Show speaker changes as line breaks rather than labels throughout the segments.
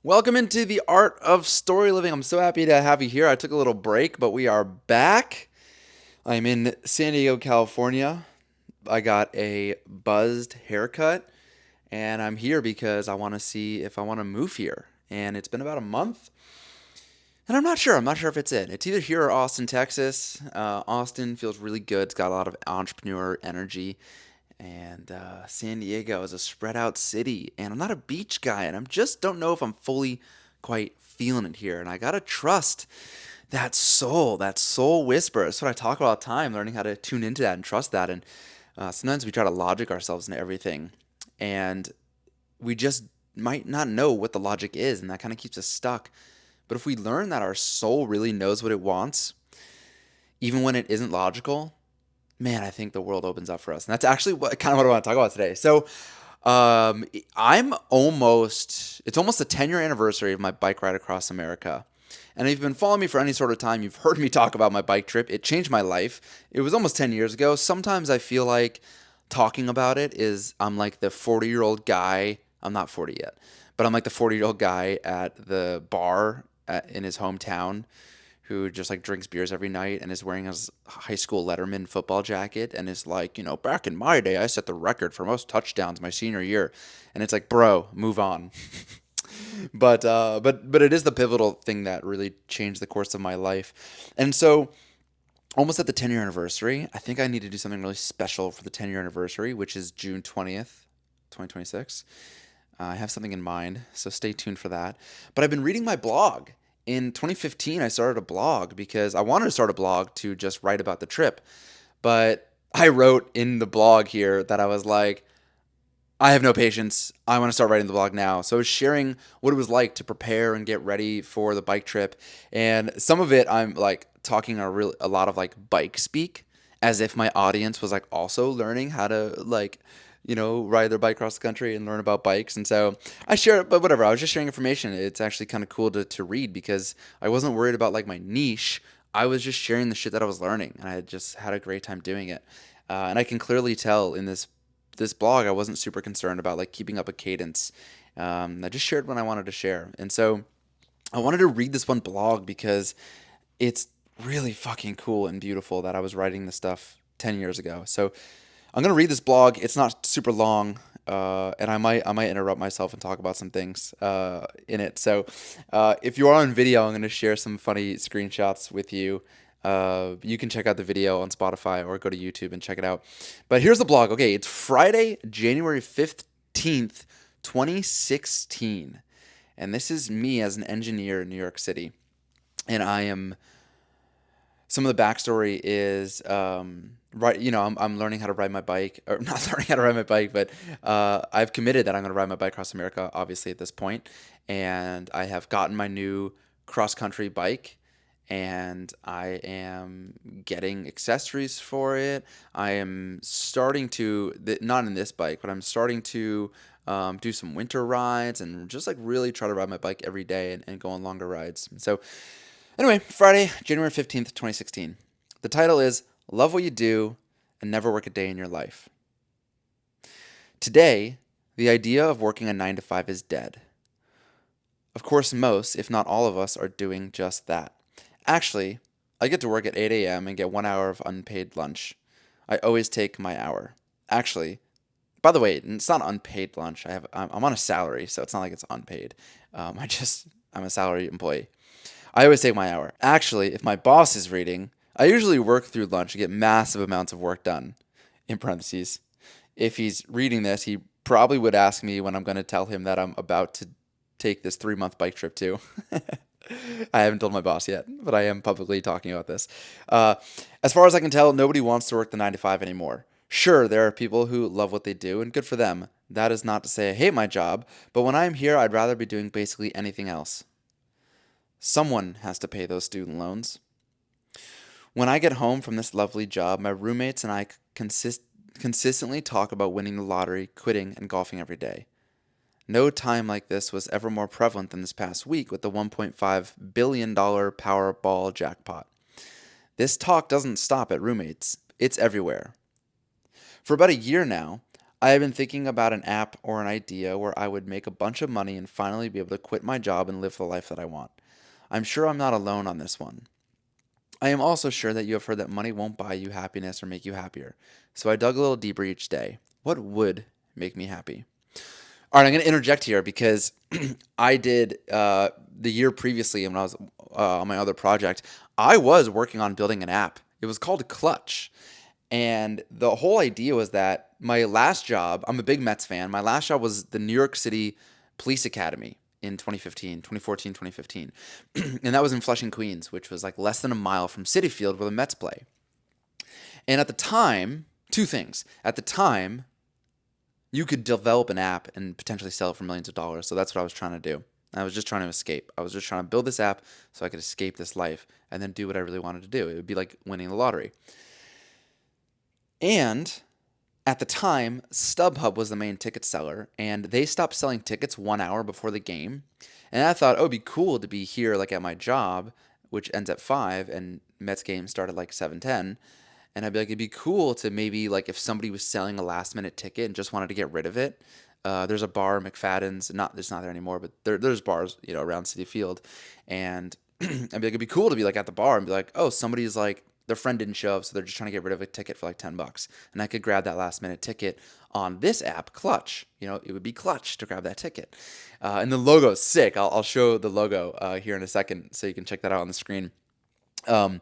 Welcome into the art of story living. I'm so happy to have you here. I took a little break, but we are back. I'm in San Diego, California. I got a buzzed haircut, and I'm here because I want to see if I want to move here. And it's been about a month, and I'm not sure. I'm not sure if it's it. It's either here or Austin, Texas. Austin feels really good. It's got a lot of entrepreneur energy. And San Diego is a spread out city, and I'm not a beach guy, and I just don't know if I'm fully quite feeling it here. And I gotta trust that soul whisper. That's what I talk about all the time, learning how to tune into that and trust that. And sometimes we try to logic ourselves into everything, and we just might not know what the logic is, and that kind of keeps us stuck. But if we learn that our soul really knows what it wants, even when it isn't logical, man, I think the world opens up for us. And that's actually what I want to talk about today. So, I'm almost, it's almost the 10-year anniversary of my bike ride across America. And if you've been following me for any sort of time, you've heard me talk about my bike trip. It changed my life. It was almost 10 years ago. Sometimes I feel like talking about it is, I'm like the 40-year-old guy. I'm not 40 yet, but I'm like the 40-year-old guy at the bar in his hometown who just like drinks beers every night and is wearing his high school Letterman football jacket and is like, back in my day, I set the record for most touchdowns my senior year. And it's like, bro, move on. But it is the pivotal thing that really changed the course of my life. And so almost at the 10-year anniversary, I think I need to do something really special for the 10-year anniversary, which is June 20th, 2026. I have something in mind, so stay tuned for that. But I've been reading my blog. In 2015, I started a blog because I wanted to start a blog to just write about the trip. But I wrote in the blog here that I was like, I have no patience. I want to start writing the blog now. So I was sharing what it was like to prepare and get ready for the bike trip. And some of it I'm like talking a lot of like bike speak as if my audience was like also learning how to like, ride their bike across the country and learn about bikes. And so I share it, but whatever. I was just sharing information. It's actually kind of cool to read because I wasn't worried about like my niche. I was just sharing the shit that I was learning, and I had just had a great time doing it. And I can clearly tell in this blog, I wasn't super concerned about like keeping up a cadence. I just shared what I wanted to share, and so I wanted to read this one blog because it's really fucking cool and beautiful that I was writing this stuff 10 years ago. So I'm gonna read this blog. It's not super long, and I might interrupt myself and talk about some things in it. So if you are on video, I'm gonna share some funny screenshots with you. You can check out the video on Spotify or go to YouTube and check it out. But here's the blog. Okay, it's Friday, January 15th, 2016. And this is me as an engineer in New York City. And I am some of the backstory is right. I'm learning how to ride my bike, or not learning how to ride my bike, but I've committed that I'm going to ride my bike across America. Obviously, at this point, and I have gotten my new cross country bike, and I am getting accessories for it. I am starting to not in this bike, but I'm starting to do some winter rides and just like really try to ride my bike every day and go on longer rides. So anyway, Friday, January 15th, 2016. The title is Love What You Do and Never Work a Day in Your Life. Today, the idea of working a 9 to 5 is dead. Of course, most, if not all of us, are doing just that. Actually, I get to work at 8 a.m. and get 1 hour of unpaid lunch. I always take my hour. Actually, by the way, it's not unpaid lunch. I'm on a salary, so it's not like it's unpaid. I'm a salary employee. I always take my hour. Actually, if my boss is reading, I usually work through lunch and get massive amounts of work done. In parentheses, if he's reading this, he probably would ask me when I'm going to tell him that I'm about to take this 3 month bike trip too. I haven't told my boss yet, but I am publicly talking about this. Uh, as far as I can tell, nobody wants to work the 9 to 5 anymore. Sure, there are people who love what they do, and good for them. That is not to say I hate my job, but when I'm here, I'd rather be doing basically anything else. Someone has to pay those student loans. When I get home from this lovely job, my roommates and I consistently talk about winning the lottery, quitting, and golfing every day. No time like this was ever more prevalent than this past week with the $1.5 billion Powerball jackpot. This talk doesn't stop at roommates, it's everywhere. For about a year now, I have been thinking about an app or an idea where I would make a bunch of money and finally be able to quit my job and live the life that I want. I'm sure I'm not alone on this one. I am also sure that you have heard that money won't buy you happiness or make you happier. So I dug a little deeper each day. What would make me happy? All right, I'm going to interject here because I did the year previously when I was on my other project, I was working on building an app. It was called Clutch. And the whole idea was that my last job, I'm a big Mets fan. My last job was the New York City Police Academy in 2015, 2014, 2015. And that was in Flushing, Queens, which was like less than a mile from Citi Field where the Mets play. And at the time, two things. At the time, you could develop an app and potentially sell it for millions of dollars. So that's what I was trying to do. I was just trying to escape. I was just trying to build this app so I could escape this life and then do what I really wanted to do. It would be like winning the lottery. And at the time, StubHub was the main ticket seller, and they stopped selling tickets 1 hour before the game. And I thought, oh, it'd be cool to be here like at my job, which ends at 5, and Mets game started like 7:10. And I'd be like, it'd be cool to maybe like if somebody was selling a last minute ticket and just wanted to get rid of it. There's a bar, McFadden's, it's not there anymore, but there's bars, around Citi Field. And I'd be like, it'd be cool to be like at the bar and be like, oh, somebody's like, their friend didn't show up, so they're just trying to get rid of a ticket for like $10. And I could grab that last minute ticket on this app, Clutch. It would be Clutch to grab that ticket. And the logo's sick. I'll show the logo here in a second so you can check that out on the screen. Um,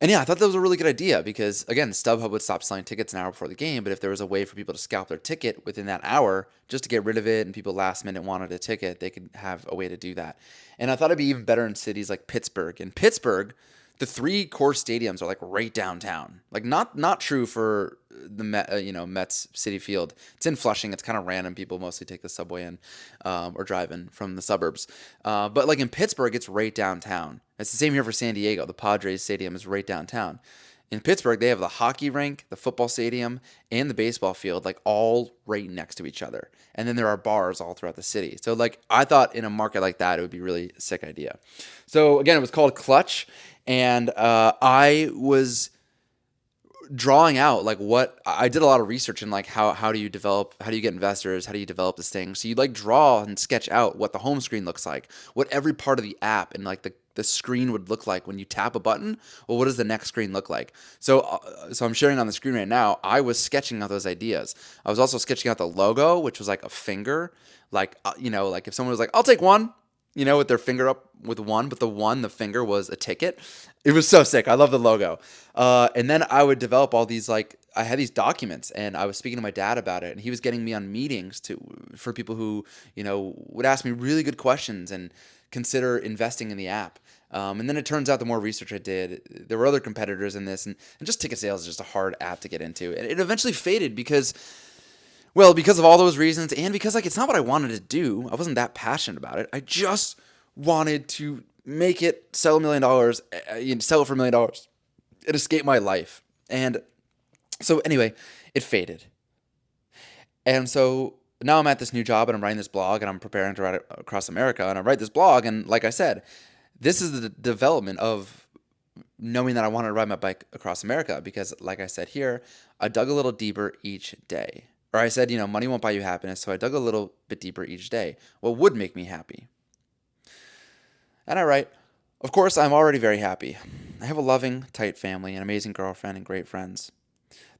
and yeah, I thought that was a really good idea because, again, StubHub would stop selling tickets an hour before the game, but if there was a way for people to scalp their ticket within that hour just to get rid of it and people last minute wanted a ticket, they could have a way to do that. And I thought it'd be even better in cities like Pittsburgh. In Pittsburgh, the three core stadiums are like right downtown. Like not true for the Mets Citi Field. It's in Flushing. It's kind of random. People mostly take the subway in or drive in from the suburbs. But like in Pittsburgh, it's right downtown. It's the same here for San Diego. The Padres Stadium is right downtown. In Pittsburgh, they have the hockey rink, the football stadium, and the baseball field, like all right next to each other. And then there are bars all throughout the city. So like I thought in a market like that, it would be a really sick idea. So again, it was called Clutch, and I was drawing out like what I did a lot of research in like how do you get investors, how do you develop this thing. So you like draw and sketch out what the home screen looks like, what every part of the app and like the screen would look like when you tap a button. Well, what does the next screen look like? So I'm sharing on the screen right now. I was sketching out those ideas. I was also sketching out the logo, which was like a finger, like like if someone was like, I'll take one, with their finger up with one, but the finger was a ticket. It was so sick. I love the logo. And then I would develop all these, like, I had these documents and I was speaking to my dad about it, and he was getting me on meetings for people who, would ask me really good questions and consider investing in the app. And then it turns out the more research I did, there were other competitors in this, and just ticket sales is just a hard app to get into. And it eventually faded because of all those reasons, and because like it's not what I wanted to do. I wasn't that passionate about it. I just wanted to make it, sell $1 million, sell it for $1 million, and escape my life. And so anyway, it faded. And so now I'm at this new job and I'm writing this blog and I'm preparing to write it across America. And I write this blog, and like I said, this is the development of knowing that I wanted to ride my bike across America because, like I said here, I dug a little deeper each day. Or I said, money won't buy you happiness, so I dug a little bit deeper each day. What would make me happy? And I write, of course, I'm already very happy. I have a loving, tight family, an amazing girlfriend, and great friends.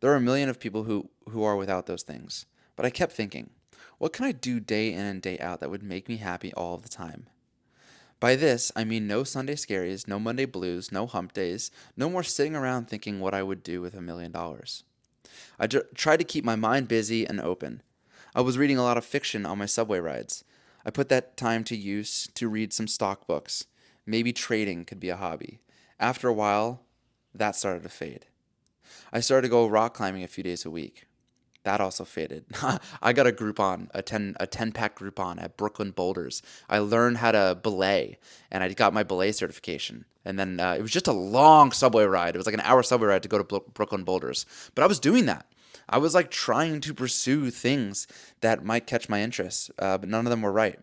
There are a million of people who are without those things. But I kept thinking, what can I do day in and day out that would make me happy all of the time? By this, I mean no Sunday scaries, no Monday blues, no hump days, no more sitting around thinking what I would do with $1 million. I tried to keep my mind busy and open. I was reading a lot of fiction on my subway rides. I put that time to use to read some stock books. Maybe trading could be a hobby. After a while, that started to fade. I started to go rock climbing a few days a week. That also faded. I got a Groupon, a 10-pack Groupon at Brooklyn Boulders. I learned how to belay, and I got my belay certification. And then it was just a long subway ride. It was like an hour subway ride to go to Brooklyn Boulders. But I was doing that. I was like trying to pursue things that might catch my interest, but none of them were right.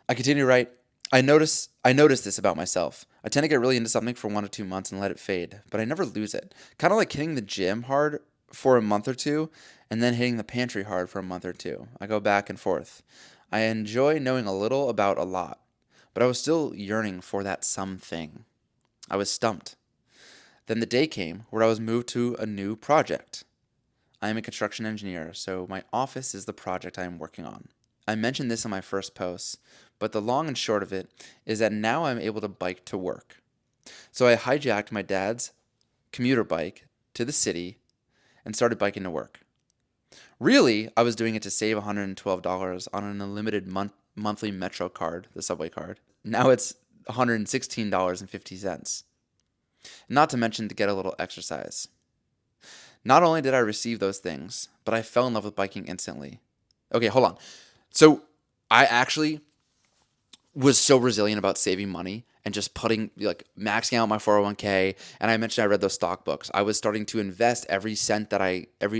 I continue to write. I notice this about myself. I tend to get really into something for 1 to 2 months and let it fade, but I never lose it. Kind of like hitting the gym hard for a month or two, and then hitting the pantry hard for a month or two. I go back and forth. I enjoy knowing a little about a lot, but I was still yearning for that something. I was stumped. Then the day came where I was moved to a new project. I am a construction engineer, so my office is the project I am working on. I mentioned this in my first post, but the long and short of it is that now I'm able to bike to work. So I hijacked my dad's commuter bike to the city and started biking to work. Really, I was doing it to save $112 on an unlimited monthly Metro card, the subway card. Now it's $116.50. Not to mention to get a little exercise. Not only did I receive those things, but I fell in love with biking instantly. Okay, hold on. So I actually was so resilient about saving money and just putting like maxing out my 401k. And I mentioned I read those stock books. I was starting to invest every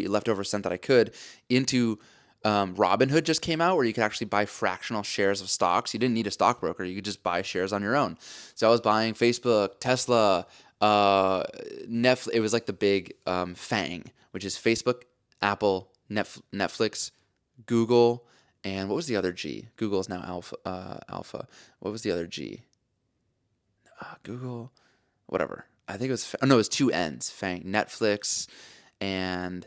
leftover cent that I could into Robinhood just came out where you could actually buy fractional shares of stocks. You didn't need a stockbroker. You could just buy shares on your own. So I was buying Facebook, Tesla, Netflix. It was like the big FANG, which is Facebook, Apple, Netflix, Google, and what was the other G? Google is now Alpha. Alpha. What was the other G? Google, whatever. I think it was. Oh, no, it was two N's. FANG, Netflix, and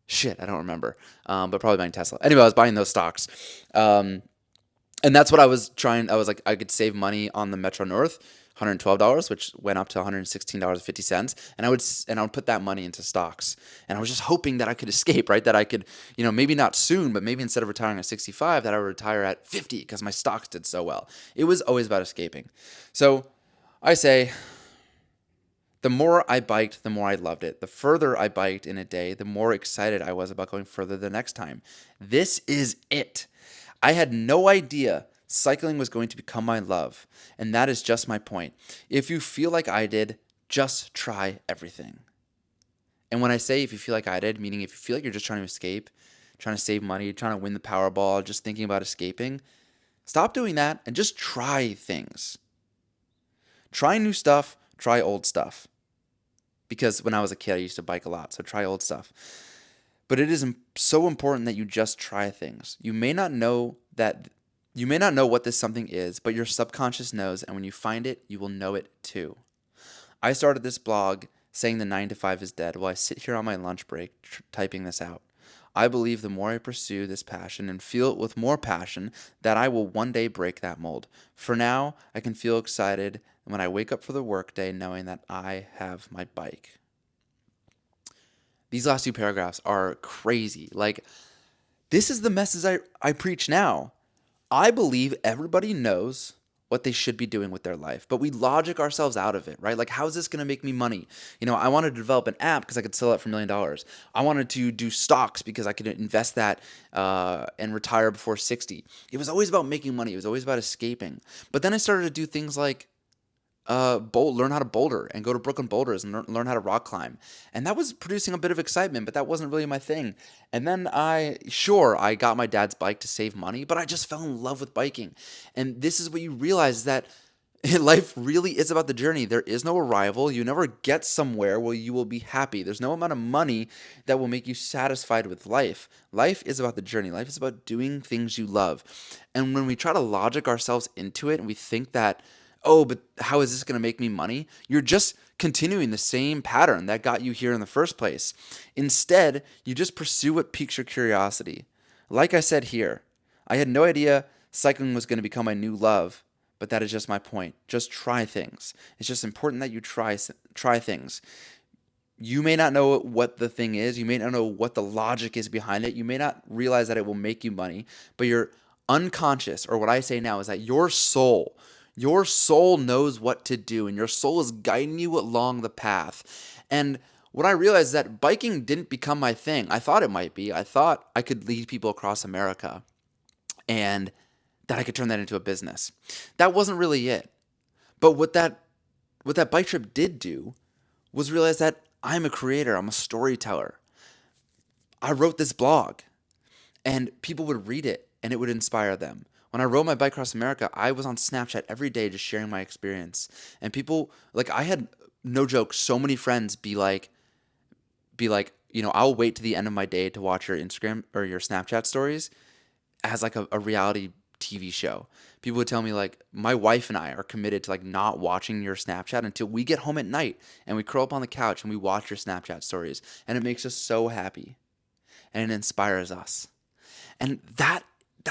shit, I don't remember. But probably buying Tesla. Anyway, I was buying those stocks. And that's what I was trying. I was like, I could save money on the Metro North, $112, which went up to $116.50, and I would put that money into stocks. And I was just hoping that I could escape, right? That I could, maybe not soon, but maybe instead of retiring at 65, that I would retire at 50 because my stocks did so well. It was always about escaping. So I say, the more I biked, the more I loved it. The further I biked in a day, the more excited I was about going further the next time. This is it. I had no idea cycling was going to become my love, and that is just my point. If you feel like I did, just try everything. And when I say if you feel like I did, meaning if you feel like you're just trying to escape, trying to save money, trying to win the Powerball, just thinking about escaping, stop doing that and just try things. Try new stuff, try old stuff. Because when I was a kid, I used to bike a lot, so try old stuff. But it is so important that you just try things. You may not know what this something is, but your subconscious knows, and when you find it, you will know it too. I started this blog saying the 9 to 5 is dead while I sit here on my lunch break typing this out. I believe the more I pursue this passion and feel it with more passion, that I will one day break that mold. For now, I can feel excited when I wake up for the workday knowing that I have my bike. These last two paragraphs are crazy. Like, this is the message I preach now. I believe everybody knows what they should be doing with their life, but we logic ourselves out of it, right? Like, how is this going to make me money? I wanted to develop an app because I could sell it for $1 million. I wanted to do stocks because I could invest that and retire before 60. It was always about making money. It was always about escaping. But then I started to do things like learn how to boulder and go to Brooklyn Boulders and learn how to rock climb. And that was producing a bit of excitement, but that wasn't really my thing. And then I got my dad's bike to save money, but I just fell in love with biking. And this is what you realize, that life really is about the journey. There is no arrival. You never get somewhere where you will be happy. There's no amount of money that will make you satisfied with life. Life is about the journey. Life is about doing things you love. And when we try to logic ourselves into it and we think that, oh, but how is this going to make me money? You're just continuing the same pattern that got you here in the first place. Instead, you just pursue what piques your curiosity. Like I said here, I had no idea cycling was going to become my new love, but that is just my point. Just try things. It's just important that you try things. You may not know what the thing is. You may not know what the logic is behind it. You may not realize that it will make you money, but your unconscious, or what I say now, is that your soul knows what to do, and your soul is guiding you along the path. And what I realized is that biking didn't become my thing. I thought it might be. I thought I could lead people across America and that I could turn that into a business. That wasn't really it. But what that bike trip did do was realize that I'm a creator. I'm a storyteller. I wrote this blog, and people would read it, and it would inspire them. When I rode my bike across America, I was on Snapchat every day just sharing my experience. And people, like, I had, no joke, so many friends be like, be like, I'll wait to the end of my day to watch your Instagram or your Snapchat stories as like a reality TV show. People would tell me like my wife and I are committed to like not watching your Snapchat until we get home at night and we curl up on the couch and we watch your Snapchat stories. And it makes us so happy and it inspires us. And that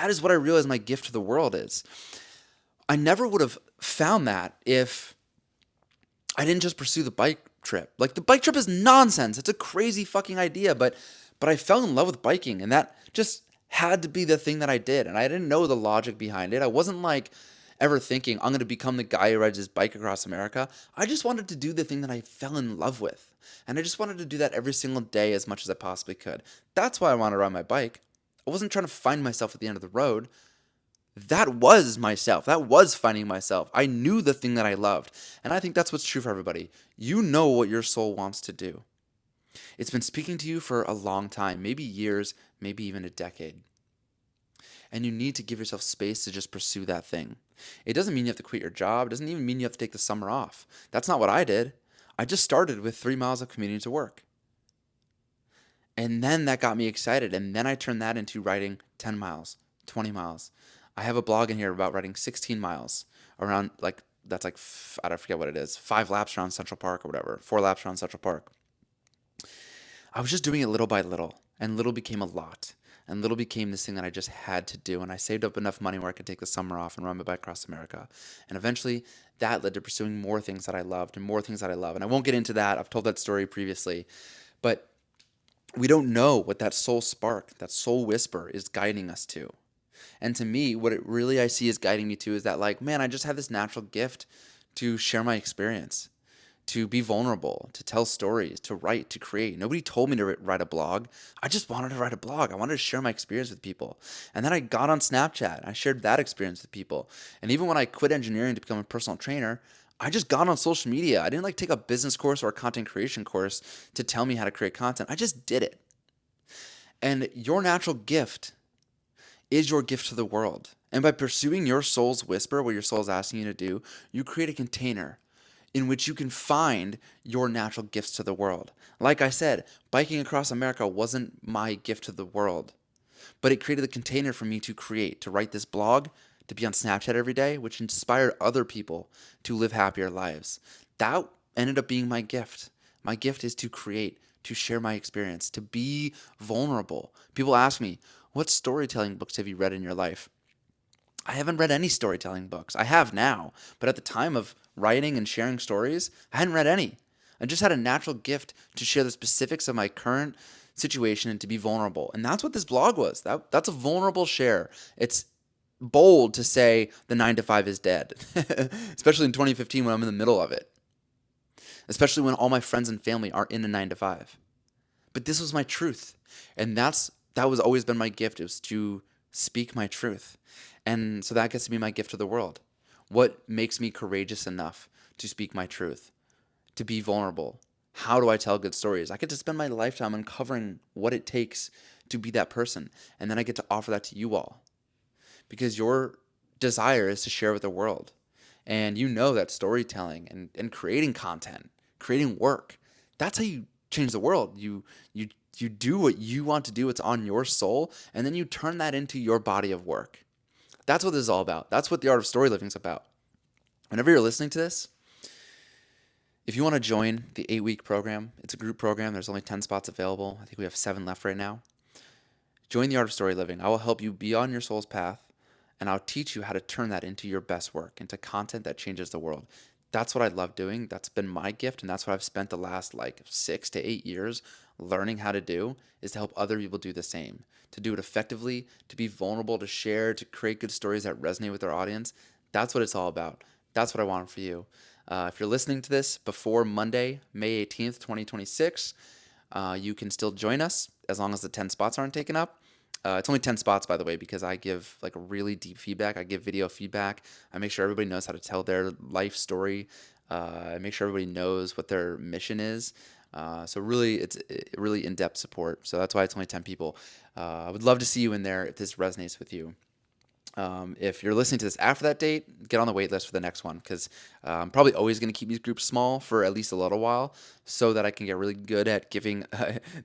is what I realize my gift to the world is. I never would have found that if I didn't just pursue the bike trip. Like the bike trip is nonsense. It's a crazy fucking idea, but I fell in love with biking and that just had to be the thing that I did. And I didn't know the logic behind it. I wasn't like ever thinking I'm going to become the guy who rides his bike across America. I just wanted to do the thing that I fell in love with. And I just wanted to do that every single day as much as I possibly could. That's why I wanted to ride my bike. I wasn't trying to find myself at the end of the road. That was myself. That was finding myself. I knew the thing that I loved. And I think that's what's true for everybody. You know what your soul wants to do. It's been speaking to you for a long time, maybe years, maybe even a decade. And you need to give yourself space to just pursue that thing. It doesn't mean you have to quit your job. It doesn't even mean you have to take the summer off. That's not what I did. I just started with 3 miles of commuting to work. And then that got me excited. And then I turned that into writing 10 miles, 20 miles. I have a blog in here about writing 16 miles around, like, that's like, I don't forget what it is, 5 laps around Central Park or whatever, 4 laps around Central Park. I was just doing it little by little, and little became a lot. And little became this thing that I just had to do. And I saved up enough money where I could take the summer off and run my bike across America. And eventually, that led to pursuing more things that I loved and more things that I love. And I won't get into that. I've told that story previously. But we don't know what that soul spark, that soul whisper is guiding us to. And to me, what it really I see is guiding me to is that, like, man, I just have this natural gift to share my experience, to be vulnerable, to tell stories, to write, to create. Nobody told me to write a blog. I just wanted to write a blog. I wanted to share my experience with people. And then I got on Snapchat and I shared that experience with people. And even when I quit engineering to become a personal trainer, I just got on social media. I didn't like take a business course or a content creation course to tell me how to create content. I just did it. And your natural gift is your gift to the world. And by pursuing your soul's whisper, what your soul is asking you to do, you create a container in which you can find your natural gifts to the world. Like I said, biking across America wasn't my gift to the world, but it created the container for me to create, to write this blog, to be on Snapchat every day, which inspired other people to live happier lives. That ended up being my gift. My gift is to create, to share my experience, to be vulnerable. People ask me, what storytelling books have you read in your life? I haven't read any storytelling books. I have now, but at the time of writing and sharing stories, I hadn't read any. I just had a natural gift to share the specifics of my current situation and to be vulnerable. And that's what this blog was. That's a vulnerable share. It's bold to say the 9 to 5 is dead, especially in 2015 when I'm in the middle of it, especially when all my friends and family are in a 9 to 5. But this was my truth. And that was always been my gift, is to speak my truth. And so that gets to be my gift to the world. What makes me courageous enough to speak my truth, to be vulnerable? How do I tell good stories? I get to spend my lifetime uncovering what it takes to be that person. And then I get to offer that to you all. Because your desire is to share with the world. And you know that storytelling and creating content, creating work, that's how you change the world. You do what you want to do, it's on your soul, and then you turn that into your body of work. That's what this is all about. That's what the art of story living is about. Whenever you're listening to this, if you want to join the 8-week program, it's a group program. There's only 10 spots available. I think we have 7 left right now. Join the art of story living. I will help you be on your soul's path, and I'll teach you how to turn that into your best work, into content that changes the world. That's what I love doing. That's been my gift, and that's what I've spent the last 6 to 8 years learning how to do, is to help other people do the same, to do it effectively, to be vulnerable, to share, to create good stories that resonate with their audience. That's what it's all about. That's what I want for you. If you're listening to this before Monday, May 18th, 2026, you can still join us as long as the 10 spots aren't taken up. It's only 10 spots, by the way, because I give really deep feedback. I give video feedback. I make sure everybody knows how to tell their life story. I make sure everybody knows what their mission is. So really, it's really in-depth support. So that's why it's only 10 people. I would love to see you in there if this resonates with you. If you're listening to this after that date, get on the wait list for the next one because I'm probably always going to keep these groups small for at least a little while so that I can get really good at giving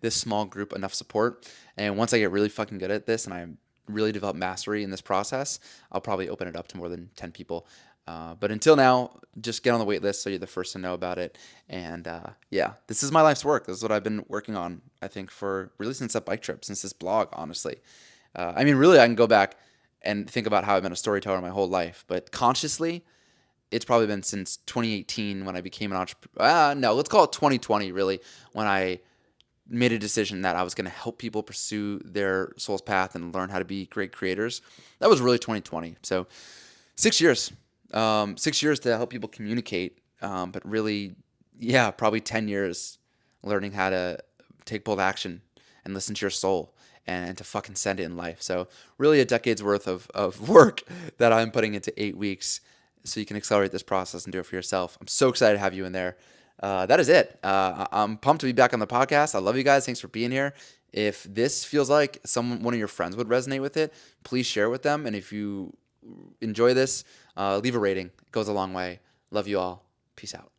this small group enough support. And once I get really fucking good at this and I really develop mastery in this process, I'll probably open it up to more than 10 people. But until now, just get on the wait list so you're the first to know about it. And yeah, this is my life's work. This is what I've been working on, I think, for really since that bike trip, since this blog, honestly. I mean, really, I can go back and think about how I've been a storyteller my whole life, but consciously, it's probably been since 2018 when I became an entrepreneur. No, let's call it 2020, really, when I made a decision that I was going to help people pursue their soul's path and learn how to be great creators. That was really 2020. So 6 years, 6 years to help people communicate, but really, yeah, probably 10 years learning how to take bold action and listen to your soul and to fucking send it in life. So really a decade's worth of work that I'm putting into 8 weeks so you can accelerate this process and do it for yourself. I'm so excited to have you in there. That is it. I'm pumped to be back on the podcast. I love you guys. Thanks for being here. If this feels like one of your friends would resonate with it, please share it with them. And if you enjoy this, leave a rating. It goes a long way. Love you all. Peace out.